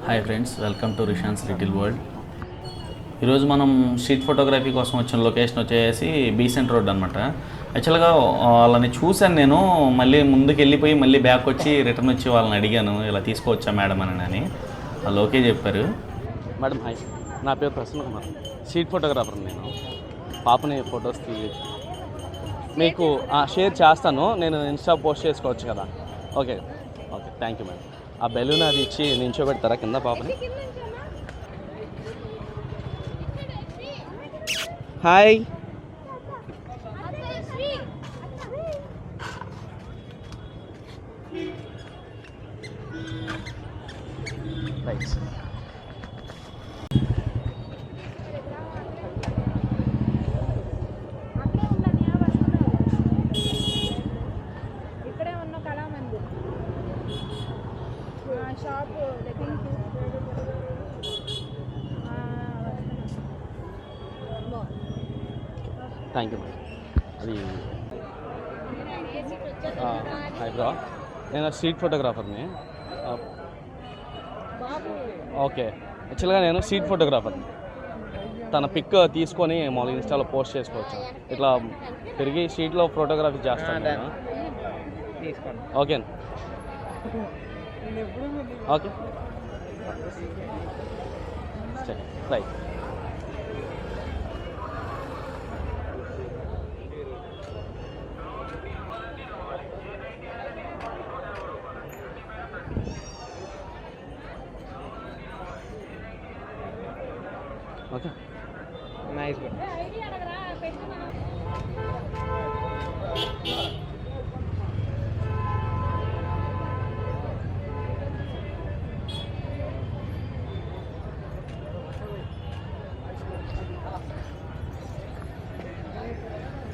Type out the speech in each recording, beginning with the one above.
Hi friends, welcome to Rishan's little world. ఈరోజు మనం street photography కోసం వచ్చిన లొకేషన్ వచ్చేసి బీసెంట్ రోడ్ అనమాట. యాక్చువల్గా వాళ్ళని చూశాను నేను, మళ్ళీ ముందుకు వెళ్ళిపోయి మళ్ళీ బ్యాక్ వచ్చి రిటర్న్ వచ్చి వాళ్ళని అడిగాను, ఇలా తీసుకోవచ్చా మేడం అని. వాళ్ళు ఓకే చెప్పారు. మేడం హాయ్, నా పేరు ప్రసన్న కుమార్, స్ట్రీట్ ఫోటోగ్రాఫర్. నేను పాపని ఫొటోస్ మీకు షేర్ చేస్తాను, నేను ఇన్స్టా పోస్ట్ చేసుకోవచ్చు కదా. Okay okay, thank you madam. ఆ బెలూన్ అది ఇచ్చి నించోబెడతారా కింద పాపని? Hi, right. ఇక్కడే ఉన్న Kalamandir shop thank you madam. అది హాయ్ బ్రో, నేను స్ట్రీట్ ఫోటోగ్రాఫర్ని. ఓకే, యాక్చువల్గా నేను స్ట్రీట్ ఫోటోగ్రాఫర్ని. తన పిక్ తీసుకొని మామూలుగా ఇన్స్టాలో పోస్ట్ చేసుకోవచ్చు. ఇట్లా తిరిగి స్ట్రీట్లో ఫోటోగ్రఫీ చేస్తాను నేను. Okay okay right. Okay nice.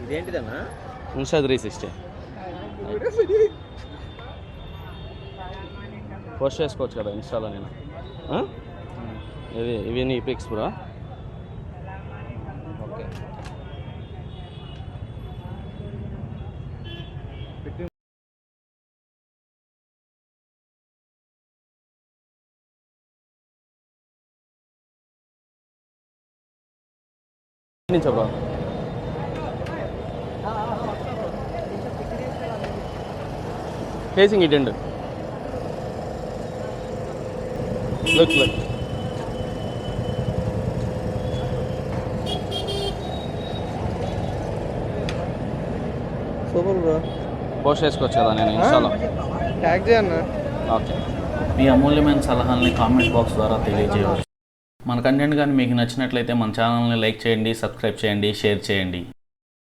ఇదేంటిదన్నా? ఇన్స్టా 360 పోస్ట్ చేసుకోవచ్చు కదా ఇన్స్టాలో నేను. ఇవి నీ పిక్స్ బ్రో. ఓకే, నుంచి bro. Facing it and look super bro. Post చేసుకోవచ్చు కదా నేను ఇన్స్టాలో. ట్యాగ్ చేయన్నా. ఓకే, మీ అమూల్యమైన సలహాలని కామెంట్ బాక్స్ ద్వారా తెలియజేయవచ్చు. మన కంటెంట్ కానీ మీకు నచ్చినట్లయితే మన ఛానల్ని లైక్ చేయండి, సబ్స్క్రైబ్ చేయండి, షేర్ చేయండి.